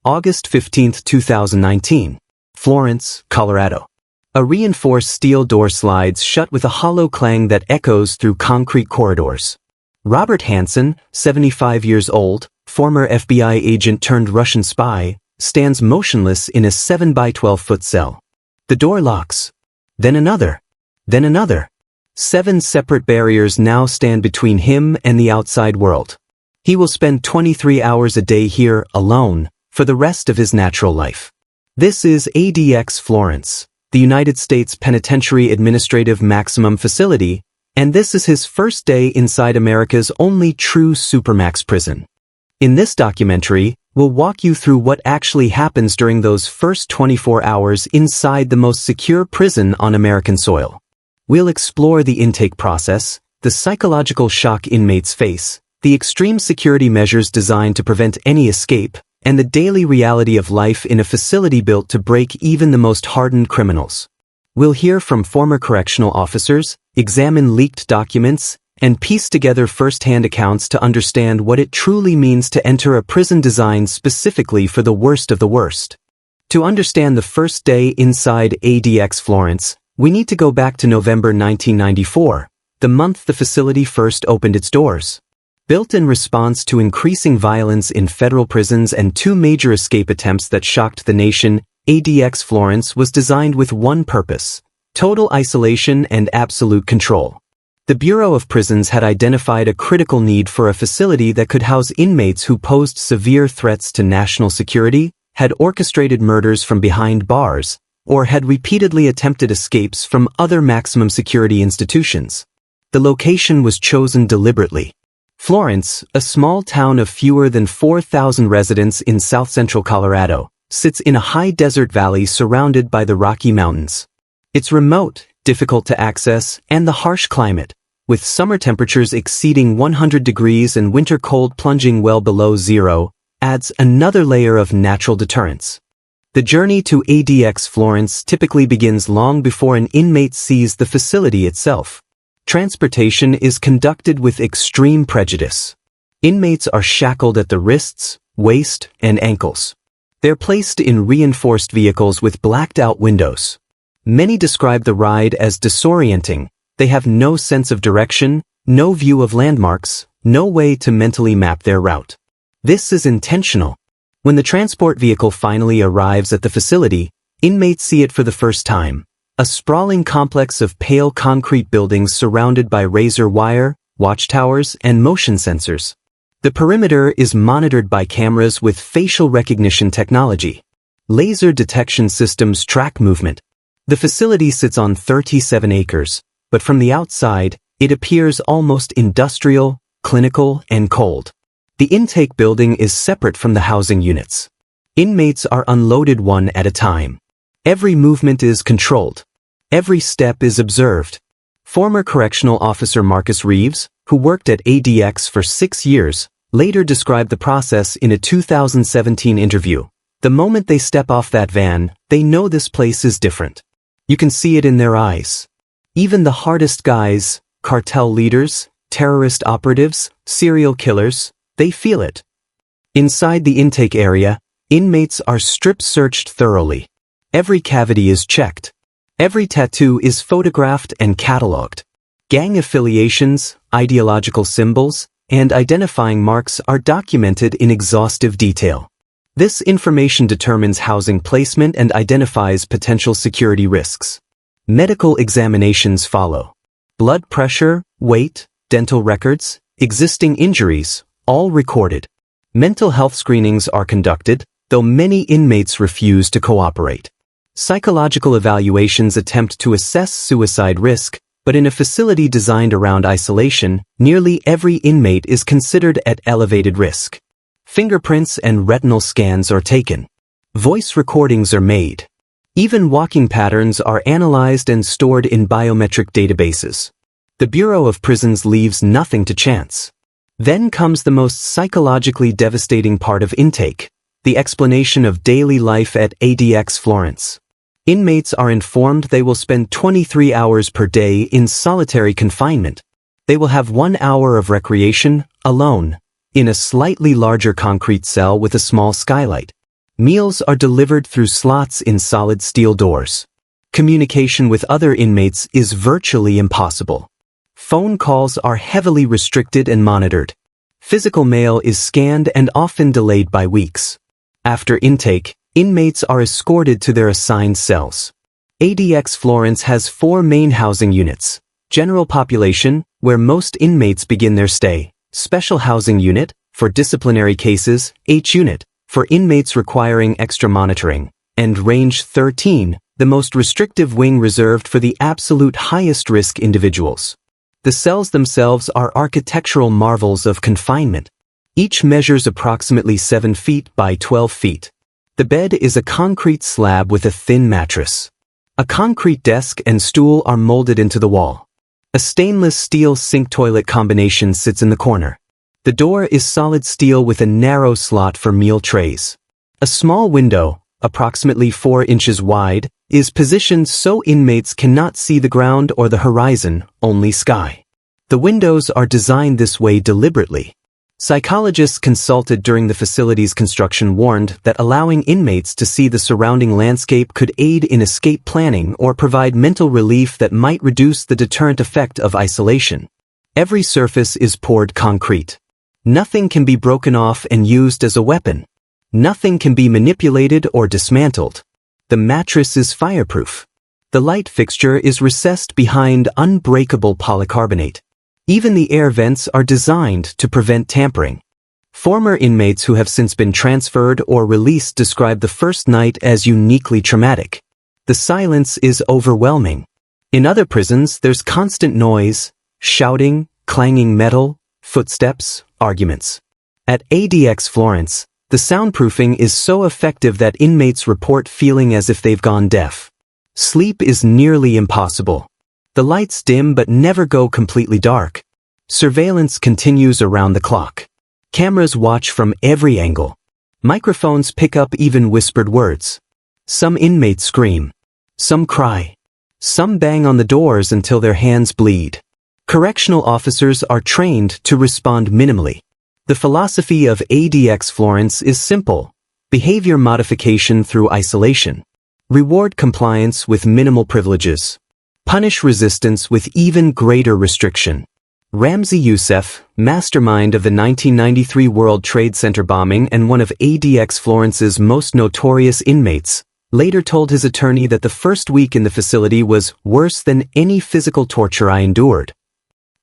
August 15, 2019. Florence, Colorado. A reinforced steel door slides shut with a hollow clang that echoes through concrete corridors. Robert Hansen, 75 years old, former FBI agent turned Russian spy, stands motionless in a 7 by 12-foot cell. The door locks. Then another. Then another. 7 separate barriers now stand between him and the outside world. He will spend 23 hours a day here, alone, for the rest of his natural life. This is ADX Florence, the United States Penitentiary Administrative Maximum Facility, and this is his first day inside America's only true Supermax prison. In this documentary, we'll walk you through what actually happens during those first 24 hours inside the most secure prison on American soil. We'll explore the intake process, the psychological shock inmates face, the extreme security measures designed to prevent any escape, and the daily reality of life in a facility built to break even the most hardened criminals. We'll hear from former correctional officers, examine leaked documents, and piece together first-hand accounts to understand what it truly means to enter a prison designed specifically for the worst of the worst. To understand the first day inside ADX Florence, we need to go back to November 1994, the month the facility first opened its doors. Built in response to increasing violence in federal prisons and 2 major escape attempts that shocked the nation, ADX Florence was designed with one purpose: total isolation and absolute control. The Bureau of Prisons had identified a critical need for a facility that could house inmates who posed severe threats to national security, had orchestrated murders from behind bars, or had repeatedly attempted escapes from other maximum security institutions. The location was chosen deliberately. Florence, a small town of fewer than 4,000 residents in south-central Colorado, sits in a high desert valley surrounded by the Rocky Mountains. It's remote, difficult to access, and the harsh climate, with summer temperatures exceeding 100 degrees and winter cold plunging well below zero, adds another layer of natural deterrence. The journey to ADX Florence typically begins long before an inmate sees the facility itself. Transportation is conducted with extreme prejudice. Inmates are shackled at the wrists, waist, and ankles. They're placed in reinforced vehicles with blacked-out windows. Many describe the ride as disorienting. They have no sense of direction, no view of landmarks, no way to mentally map their route. This is intentional. When the transport vehicle finally arrives at the facility, inmates see it for the first time. A sprawling complex of pale concrete buildings surrounded by razor wire, watchtowers, and motion sensors. The perimeter is monitored by cameras with facial recognition technology. Laser detection systems track movement. The facility sits on 37 acres, but from the outside, it appears almost industrial, clinical, and cold. The intake building is separate from the housing units. Inmates are unloaded one at a time. Every movement is controlled. Every step is observed. Former correctional officer Marcus Reeves, who worked at ADX for 6 years, later described the process in a 2017 interview. The moment they step off that van, they know this place is different. You can see it in their eyes. Even the hardest guys, cartel leaders, terrorist operatives, serial killers, they feel it. Inside the intake area, inmates are strip-searched thoroughly. Every cavity is checked. Every tattoo is photographed and catalogued. Gang affiliations, ideological symbols, and identifying marks are documented in exhaustive detail. This information determines housing placement and identifies potential security risks. Medical examinations follow. Blood pressure, weight, dental records, existing injuries, all recorded. Mental health screenings are conducted, though many inmates refuse to cooperate. Psychological evaluations attempt to assess suicide risk, but in a facility designed around isolation, nearly every inmate is considered at elevated risk. Fingerprints and retinal scans are taken. Voice recordings are made. Even walking patterns are analyzed and stored in biometric databases. The Bureau of Prisons leaves nothing to chance. Then comes the most psychologically devastating part of intake, the explanation of daily life at ADX Florence. Inmates are informed they will spend 23 hours per day in solitary confinement. They will have 1 hour of recreation, alone, in a slightly larger concrete cell with a small skylight. Meals are delivered through slots in solid steel doors. Communication with other inmates is virtually impossible. Phone calls are heavily restricted and monitored. Physical mail is scanned and often delayed by weeks. After intake, inmates are escorted to their assigned cells. ADX Florence has 4 main housing units: general population, where most inmates begin their stay; special housing unit, for disciplinary cases; H unit, for inmates requiring extra monitoring; and range 13, the most restrictive wing reserved for the absolute highest risk individuals. The cells themselves are architectural marvels of confinement. Each measures approximately 7 feet by 12 feet. The bed is a concrete slab with a thin mattress. A concrete desk and stool are molded into the wall. A stainless steel sink-toilet combination sits in the corner. The door is solid steel with a narrow slot for meal trays. A small window, approximately 4 inches wide, is positioned so inmates cannot see the ground or the horizon, only sky. The windows are designed this way deliberately. Psychologists consulted during the facility's construction warned that allowing inmates to see the surrounding landscape could aid in escape planning or provide mental relief that might reduce the deterrent effect of isolation. Every surface is poured concrete. Nothing can be broken off and used as a weapon. Nothing can be manipulated or dismantled. The mattress is fireproof. The light fixture is recessed behind unbreakable polycarbonate. Even the air vents are designed to prevent tampering. Former inmates who have since been transferred or released describe the first night as uniquely traumatic. The silence is overwhelming. In other prisons, there's constant noise, shouting, clanging metal, footsteps, arguments. At ADX Florence, the soundproofing is so effective that inmates report feeling as if they've gone deaf. Sleep is nearly impossible. The lights dim but never go completely dark. Surveillance continues around the clock. Cameras watch from every angle. Microphones pick up even whispered words. Some inmates scream. Some cry. Some bang on the doors until their hands bleed. Correctional officers are trained to respond minimally. The philosophy of ADX Florence is simple: behavior modification through isolation. Reward compliance with minimal privileges. Punish resistance with even greater restriction. Ramzi Youssef, mastermind of the 1993 World Trade Center bombing and one of ADX Florence's most notorious inmates, later told his attorney that the first week in the facility was worse than any physical torture I endured.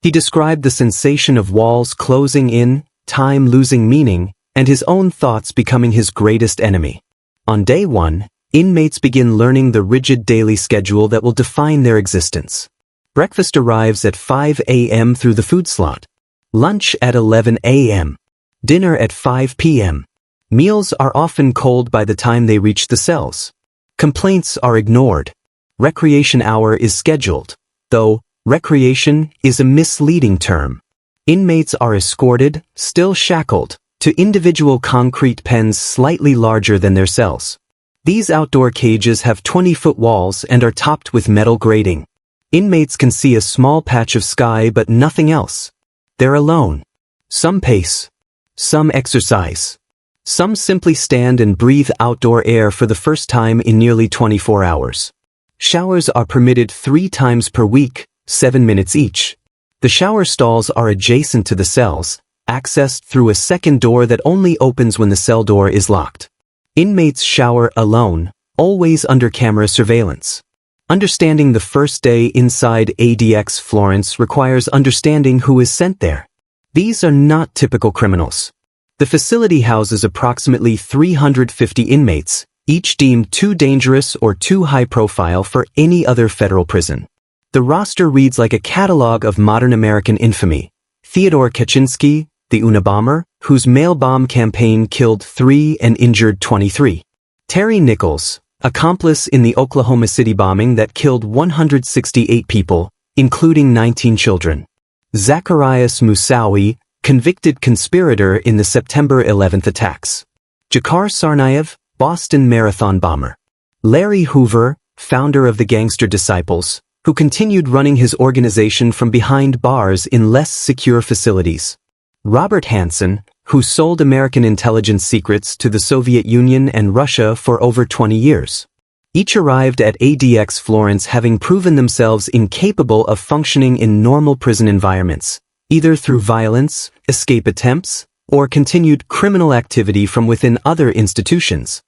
He described the sensation of walls closing in, time losing meaning, and his own thoughts becoming his greatest enemy. On day 1, inmates begin learning the rigid daily schedule that will define their existence. Breakfast arrives at 5 a.m. through the food slot. Lunch at 11 a.m. Dinner at 5 p.m. Meals are often cold by the time they reach the cells. Complaints are ignored. Recreation hour is scheduled, though recreation is a misleading term. Inmates are escorted, still shackled, to individual concrete pens slightly larger than their cells. These outdoor cages have 20-foot walls and are topped with metal grating. Inmates can see a small patch of sky but nothing else. They're alone. Some pace. Some exercise. Some simply stand and breathe outdoor air for the first time in nearly 24 hours. Showers are permitted 3 times per week, 7 minutes each. The shower stalls are adjacent to the cells, accessed through a second door that only opens when the cell door is locked. Inmates shower alone, always under camera surveillance. Understanding the first day inside ADX Florence requires understanding who is sent there. These are not typical criminals. The facility houses approximately 350 inmates, each deemed too dangerous or too high profile for any other federal prison. The roster reads like a catalog of modern American infamy. Theodore Kaczynski, the Unabomber, whose mail bomb campaign killed 3 and injured 23. Terry Nichols, accomplice in the Oklahoma City bombing that killed 168 people, including 19 children. Zacharias Moussaoui, convicted conspirator in the September 11th attacks. Jakar Tsarnaev, Boston Marathon bomber. Larry Hoover, founder of the Gangster Disciples, who continued running his organization from behind bars in less secure facilities. Robert Hansen, who sold American intelligence secrets to the Soviet Union and Russia for over 20 years. Each arrived at ADX Florence having proven themselves incapable of functioning in normal prison environments, either through violence, escape attempts, or continued criminal activity from within other institutions.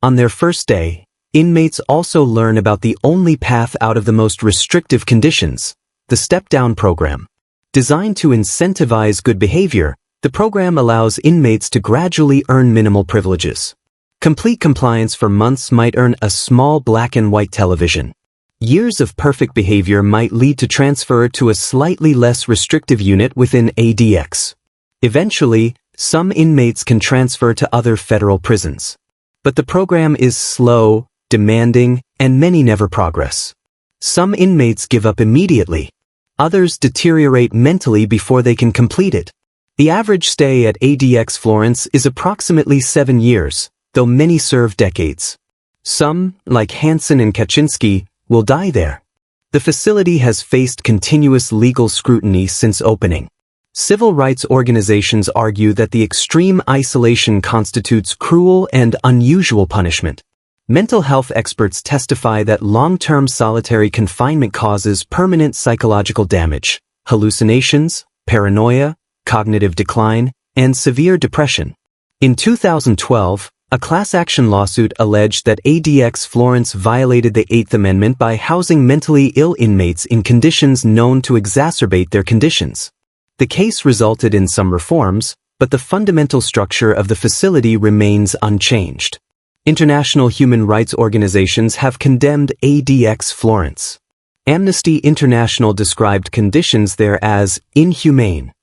On their first day, inmates also learn about the only path out of the most restrictive conditions, the step-down program. Designed to incentivize good behavior, the program allows inmates to gradually earn minimal privileges. Complete compliance for months might earn a small black and white television. Years of perfect behavior might lead to transfer to a slightly less restrictive unit within ADX. Eventually, some inmates can transfer to other federal prisons. But the program is slow, demanding, and many never progress. Some inmates give up immediately. Others deteriorate mentally before they can complete it. The average stay at ADX Florence is approximately 7 years, though many serve decades. Some, like Hansen and Kaczynski, will die there. The facility has faced continuous legal scrutiny since opening. Civil rights organizations argue that the extreme isolation constitutes cruel and unusual punishment. Mental health experts testify that long-term solitary confinement causes permanent psychological damage, hallucinations, paranoia, cognitive decline, and severe depression. In 2012, a class action lawsuit alleged that ADX Florence violated the Eighth Amendment by housing mentally ill inmates in conditions known to exacerbate their conditions. The case resulted in some reforms, but the fundamental structure of the facility remains unchanged. International human rights organizations have condemned ADX Florence. Amnesty International described conditions there as inhumane.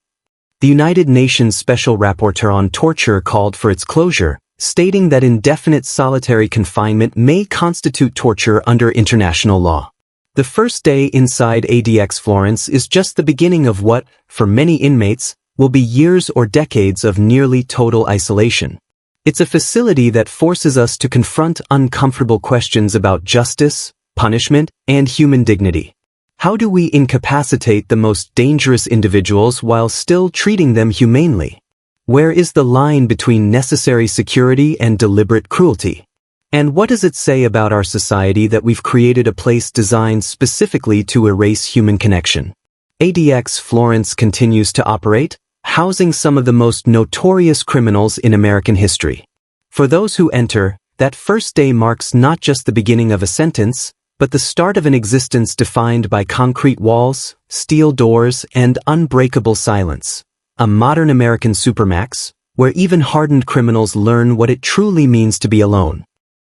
The United Nations Special Rapporteur on Torture called for its closure, stating that indefinite solitary confinement may constitute torture under international law. The first day inside ADX Florence is just the beginning of what, for many inmates, will be years or decades of nearly total isolation. It's a facility that forces us to confront uncomfortable questions about justice, punishment, and human dignity. How do we incapacitate the most dangerous individuals while still treating them humanely? Where is the line between necessary security and deliberate cruelty? And what does it say about our society that we've created a place designed specifically to erase human connection? ADX Florence continues to operate, housing some of the most notorious criminals in American history. For those who enter, that first day marks not just the beginning of a sentence, but the start of an existence defined by concrete walls, steel doors, and unbreakable silence. A modern American Supermax, where even hardened criminals learn what it truly means to be alone.